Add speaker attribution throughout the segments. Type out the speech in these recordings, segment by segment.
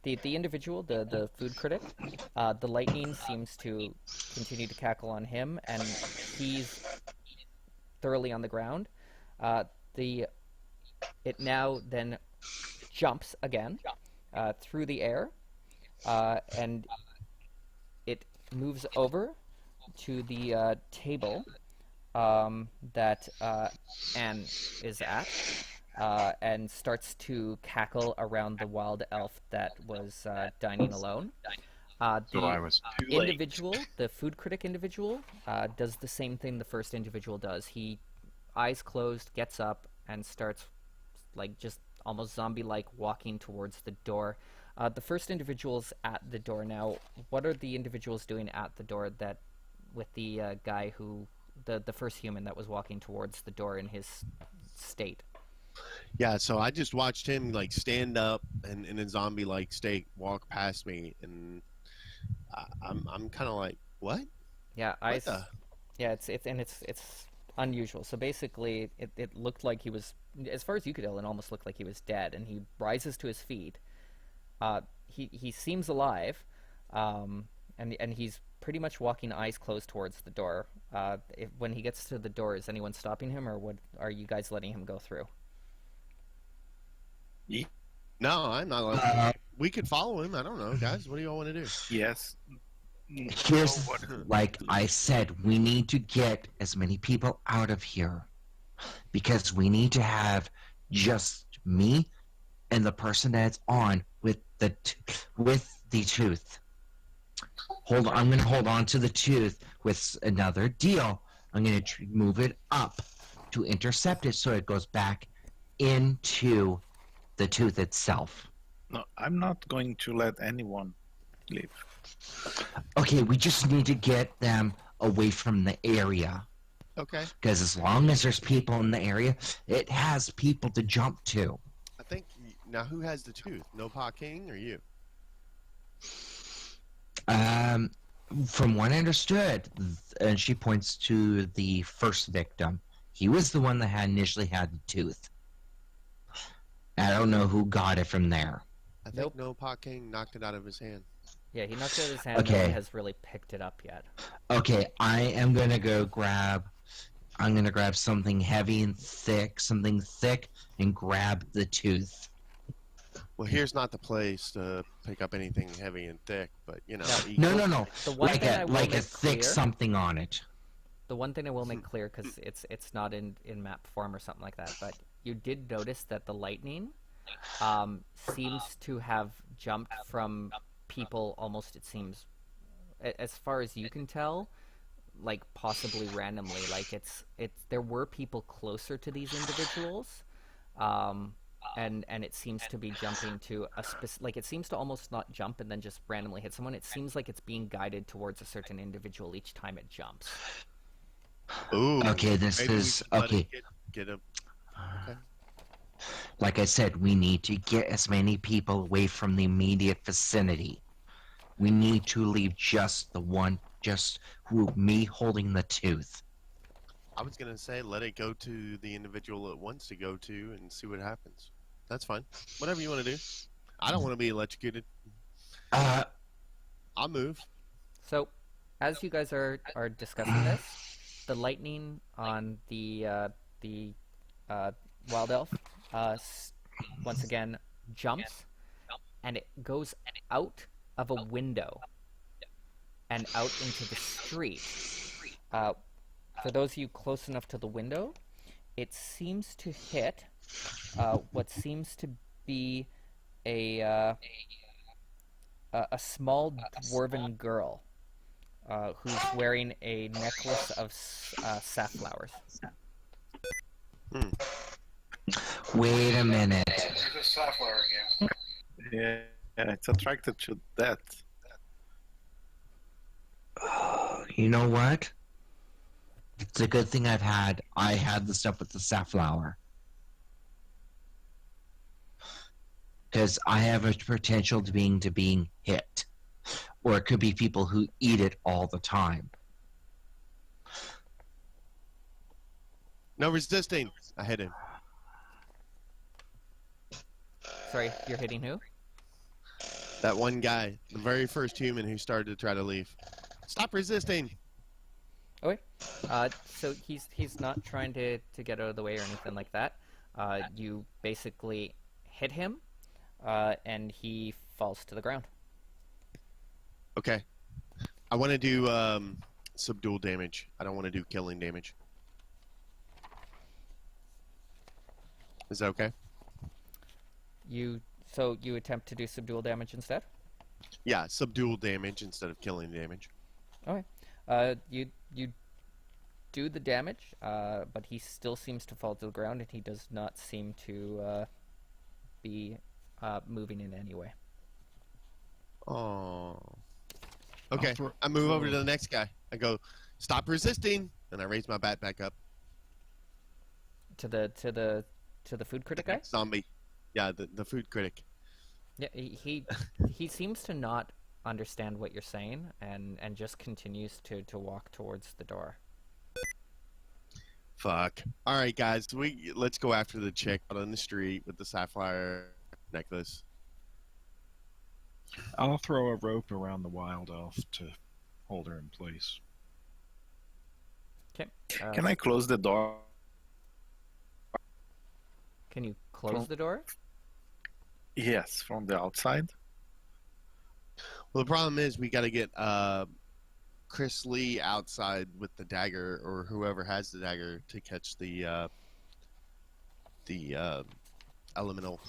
Speaker 1: The individual, the food critic, the lightning seems to continue to cackle on him, and he's thoroughly on the ground. Uh, the it now then jumps again through the air, and it moves over to the table that Anne is at, and starts to cackle around the wild elf that was dining alone.
Speaker 2: So I
Speaker 1: The
Speaker 2: was too late.
Speaker 1: individual, the food critic individual, does the same thing the first individual does. He, eyes closed, gets up and starts, like, just almost zombie-like walking towards the door. The first individual's at the door now. What are the individuals doing at the door that, with the guy who, the first human that was walking towards the door in his state?
Speaker 3: Yeah, so I just watched him like stand up and in a zombie like state walk past me, and I'm kind of like, what?
Speaker 1: Yeah,
Speaker 3: What the?
Speaker 1: yeah, it's unusual. So basically, it looked like he was, as far as you could tell, it almost looked like he was dead. And he rises to his feet. He seems alive, and he's pretty much walking eyes closed towards the door. When he gets to the door, is anyone stopping him, or what? Are you guys letting him go through?
Speaker 3: No, I'm not. Like, we could follow him. I don't know, guys. What do y'all want to do?
Speaker 2: Yes.
Speaker 4: Here's,
Speaker 2: No, what?
Speaker 4: like I said, we need to get as many people out of here because we need to have just me and the person that's on with the tooth. Hold on, I'm going to hold on to the tooth with another deal. I'm going to move it up to intercept it so it goes back into the tooth itself.
Speaker 2: No, I'm not going to let anyone leave.
Speaker 4: Okay, we just need to get them away from the area.
Speaker 3: Okay.
Speaker 4: Because as long as there's people in the area, it has people to jump to.
Speaker 3: I think now who has the tooth? No Pa King or you?
Speaker 4: From what I understood, and she points to the first victim, he was the one that had initially had the tooth. I don't know who got it from there.
Speaker 3: I think
Speaker 1: Nope.
Speaker 3: No Pa King knocked it out of his hand.
Speaker 1: Yeah, he knocked it out of his hand.
Speaker 4: Okay.
Speaker 1: No one has really picked it up yet.
Speaker 4: Okay, I am gonna go grab. I'm gonna grab something heavy and thick, and grab the tooth.
Speaker 3: Well, here's not the place to pick up anything heavy and thick, but you know.
Speaker 1: No.
Speaker 4: No.
Speaker 1: The one
Speaker 4: Like
Speaker 1: thing I
Speaker 4: a
Speaker 1: will
Speaker 4: like a
Speaker 1: make
Speaker 4: thick
Speaker 1: clear-
Speaker 4: something on it.
Speaker 1: The one thing I will make clear, because it's not in map form or something like that, but you did notice that the lightning seems to have jumped from people almost, it seems, as far as you can tell, like possibly randomly. Like there were people closer to these individuals, and it seems to be jumping to a like it seems to almost not jump and then just randomly hit someone. It seems like it's being guided towards a certain individual each time it jumps.
Speaker 3: Ooh.
Speaker 4: Okay, this
Speaker 3: maybe we
Speaker 4: is
Speaker 3: should let it
Speaker 4: okay.
Speaker 3: Get a. Okay.
Speaker 4: Like I said, we need to get as many people away from the immediate vicinity. We need to leave just me holding the tooth.
Speaker 3: I was gonna say let it go to the individual it wants to go to and see what happens. That's fine. Whatever you want to do. I don't want to be electrocuted. I'll move.
Speaker 1: So, as you guys are discussing this, the lightning on the wild elf once again jumps, and it goes out of a window and out into the street. For those of you close enough to the window, it seems to hit what seems to be a small dwarven girl who's wearing a necklace of safflowers.
Speaker 4: Wait a minute.
Speaker 5: There's a safflower again.
Speaker 2: Yeah, it's attracted to that.
Speaker 4: You know what? It's a good thing I had the stuff with the safflower. Because I have a potential to being hit. Or it could be people who eat it all the time.
Speaker 3: No resisting. I hit him.
Speaker 1: Sorry, you're hitting who?
Speaker 3: That one guy, the very first human who started to try to leave. Stop resisting.
Speaker 1: Okay. So he's not trying to get out of the way or anything like that. You basically hit him, and he falls to the ground.
Speaker 3: Okay. I want to do subdual damage. I don't want to do killing damage. Is that okay?
Speaker 1: So you attempt to do subdual damage instead?
Speaker 3: Yeah, subdual damage instead of killing damage.
Speaker 1: Okay. You do the damage, but he still seems to fall to the ground, and he does not seem to be moving in any way.
Speaker 3: Oh. Okay.
Speaker 2: throw-
Speaker 3: I move over
Speaker 2: throw-
Speaker 3: to the next guy. I go, stop resisting, and I raise my bat back up.
Speaker 1: To the food critic guy?
Speaker 3: Zombie. Yeah, the food critic.
Speaker 1: Yeah, he seems to not understand what you're saying, and just continues to walk towards the door.
Speaker 3: Fuck. All right, guys. Let's go after the chick out on the street with the sapphire necklace.
Speaker 2: I'll throw a rope around the wild elf to hold her in place.
Speaker 1: Okay.
Speaker 2: Can I close the door?
Speaker 1: Can you close the door?
Speaker 2: Yes, from the outside.
Speaker 3: Well, the problem is we got to get Chris Lee outside with the dagger, or whoever has the dagger, to catch the elemental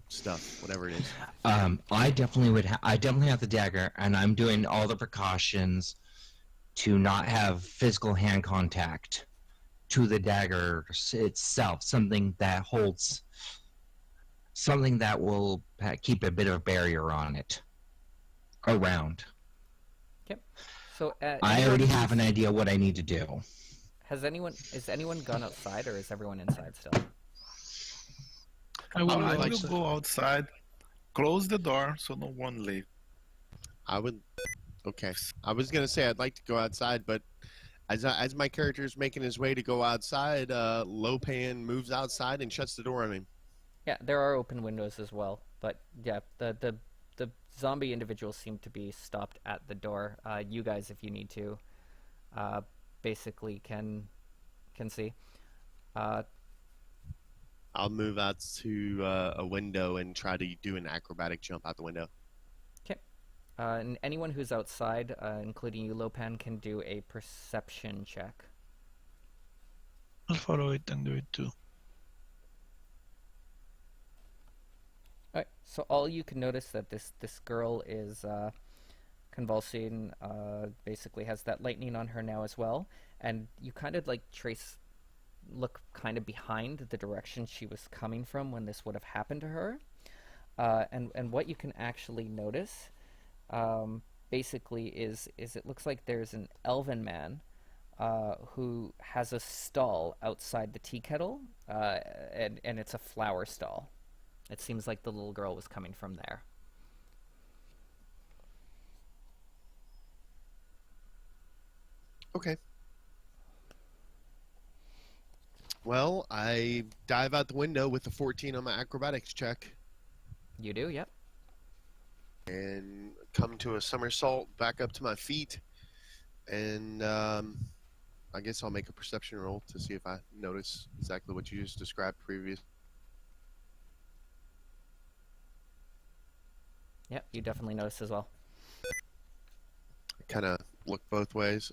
Speaker 3: stuff, whatever it is.
Speaker 4: I definitely would. I definitely have the dagger, and I'm doing all the precautions to not have physical hand contact to the dagger itself. Something that holds, something that will keep a bit of a barrier on it around.
Speaker 1: So
Speaker 4: I already have an idea what I need to do.
Speaker 1: Is anyone gone outside, or is everyone inside still?
Speaker 2: I
Speaker 3: like
Speaker 2: will
Speaker 3: to-
Speaker 2: go outside, close the door so no one leaves.
Speaker 3: I would. Okay. I was gonna say I'd like to go outside, but as my character's making his way to go outside, Lopan moves outside and shuts the door on him.
Speaker 1: Yeah, there are open windows as well, but yeah, the zombie individuals seem to be stopped at the door. You guys, if you need to, basically can see.
Speaker 3: I'll move out to a window and try to do an acrobatic jump out the window.
Speaker 1: And anyone who's outside, including you, Lopan, can do a perception check.
Speaker 6: I'll follow it and do it too.
Speaker 1: Alright, so all you can notice that this girl is convulsing, basically has that lightning on her now as well, and you kind of like look kind of behind the direction she was coming from when this would have happened to her, and what you can actually notice, basically is it looks like there's an elven man who has a stall outside the tea kettle, and it's a flower stall. It seems like the little girl was coming from there.
Speaker 3: Okay. Well, I dive out the window with a 14 on my acrobatics check
Speaker 1: You do, yep.
Speaker 3: and come to a somersault back up to my feet. And I guess I'll make a perception roll to see if I notice exactly what you just described previous.
Speaker 1: Yep, you definitely notice as well.
Speaker 3: Kind of look both ways.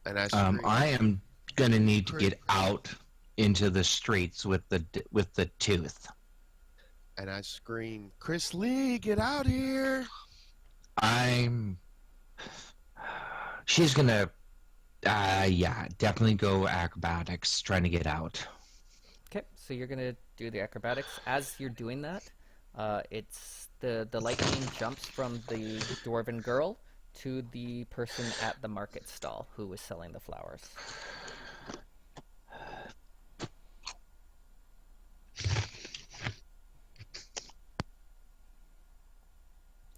Speaker 3: And I scream,
Speaker 4: I am gonna need to get out into the streets with the tooth.
Speaker 3: and I scream, Chris Lee, get out here!
Speaker 4: She's gonna, yeah, definitely go acrobatics, trying to get out.
Speaker 1: Okay, so you're gonna do the acrobatics. As you're doing that, it's the lightning jumps from the dwarven girl to the person at the market stall who was selling the flowers.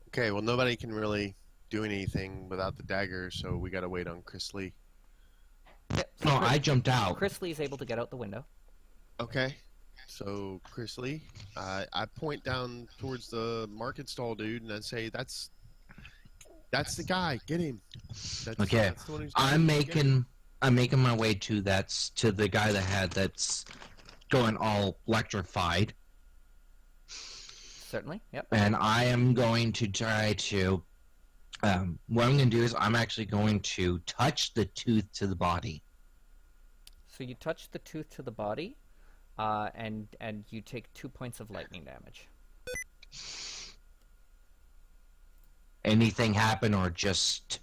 Speaker 3: Okay, well, nobody can really do anything without the dagger, so we gotta wait on Chris Lee.
Speaker 1: Yep, so
Speaker 4: No, I jumped out.
Speaker 1: Chris Lee's able to get out the window.
Speaker 3: Okay. So, Chris Lee, I point down towards the market stall dude, and I say, "That's the guy. Get him.
Speaker 4: Okay,
Speaker 3: That's the one who's
Speaker 4: I'm
Speaker 3: get him."
Speaker 4: making my way to to the guy that's going all electrified,
Speaker 1: Certainly. Yep.
Speaker 4: and I am going to try to. What I'm going to do is I'm actually going to touch the tooth to the body.
Speaker 1: So you touch the tooth to the body, and you take 2 points of lightning damage.
Speaker 4: Anything happen, or just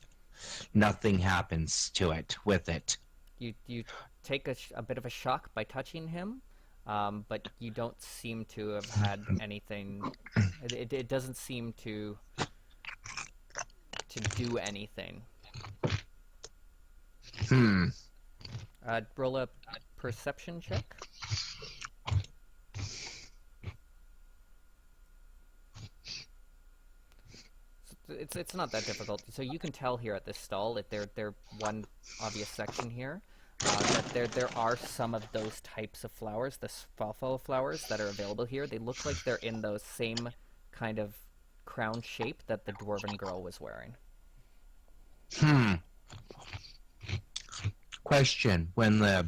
Speaker 4: nothing happens to it with it?
Speaker 1: You take a bit of a shock by touching him, but you don't seem to have had anything. It doesn't seem to do anything. Roll a perception check. It's not that difficult. So you can tell here at this stall that they're one obvious section here. That there are some of those types of flowers, the Sfalfo flowers that are available here. They look like they're in those same kind of crown shape that the dwarven girl was wearing.
Speaker 4: Question: When the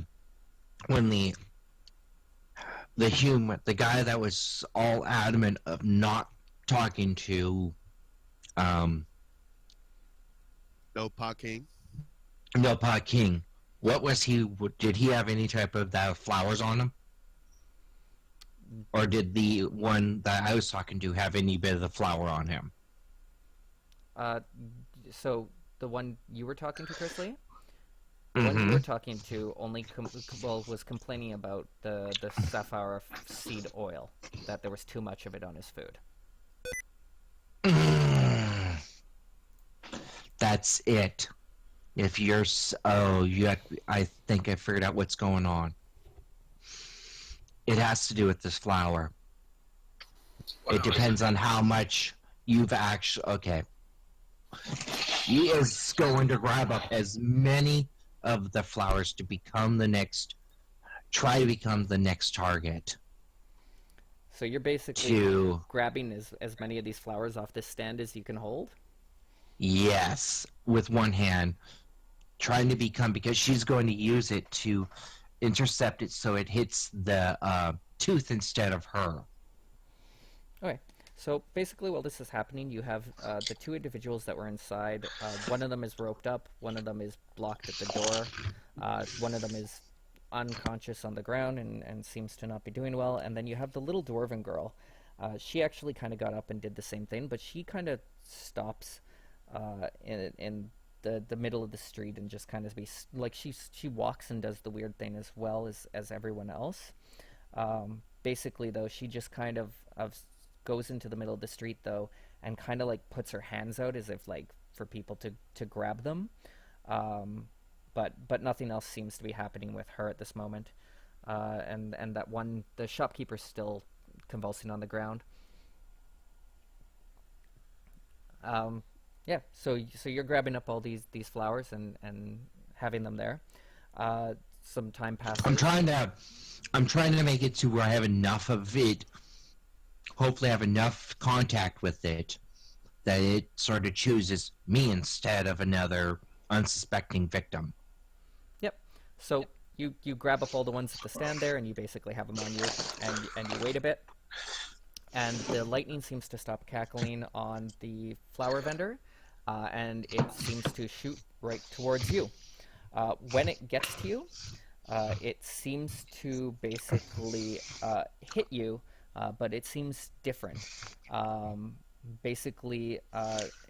Speaker 4: guy that was all adamant of not talking to
Speaker 3: No, Pa King.
Speaker 4: No Pa King, what was he? Did he have any type of that flowers on him, or did the one that I was talking to have any bit of the flower on him?
Speaker 1: So the one you were talking to, Chris Lee? The one you were talking to only was complaining about the sapphire seed oil, that there was too much of it on his food.
Speaker 4: That's it. If you're I think I figured out what's going on. It has to do with this flower. It depends on how much you've actually. Okay. He is going to grab up as many of the flowers to become the next. Try to become the next target.
Speaker 1: So you're basically grabbing as many of these flowers off this stand as you can hold?
Speaker 4: Yes, with one hand. Trying to become, because she's going to use it to intercept it so it hits the tooth instead of her.
Speaker 1: Okay. So basically while this is happening, you have the two individuals that were inside. One of them is roped up, one of them is blocked at the door, one of them is unconscious on the ground and seems to not be doing well, and then you have the little dwarven girl. She actually kind of got up and did the same thing, but she kind of stops in the middle of the street and just kind of like she walks and does the weird thing as well as everyone else. Basically though, she just kind of goes into the middle of the street though and kind of like puts her hands out as if like for people to grab them, but nothing else seems to be happening with her at this moment, and that one, the shopkeeper's still convulsing on the ground. Yeah, so you're grabbing up all these flowers and having them there. Some time passes.
Speaker 4: I'm trying to make it to where I have enough of it. Hopefully, I have enough contact with it that it sort of chooses me instead of another unsuspecting victim.
Speaker 1: Yep. So you grab up all the ones at the stand there, and you basically have them on you, and you wait a bit, and the lightning seems to stop cackling on the flower vendor, and it seems to shoot right towards you. When it gets to you, it seems to basically hit you, but it seems different. Basically,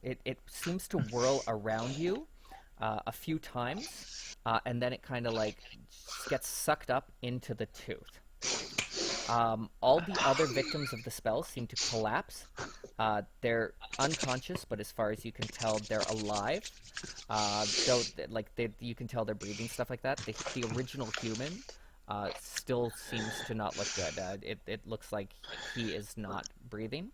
Speaker 1: it seems to whirl around you a few times, and then it kind of like gets sucked up into the tooth. All the other victims of the spell seem to collapse. They're unconscious, but as far as you can tell, they're alive. Though, you can tell they're breathing, stuff like that. The original human still seems to not look good. It looks like he is not breathing.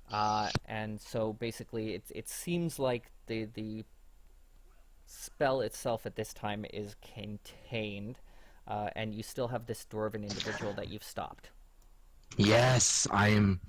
Speaker 1: And so basically, it seems like the spell itself at this time is contained. and you still have this dwarven individual that you've stopped.
Speaker 4: Yes, I'm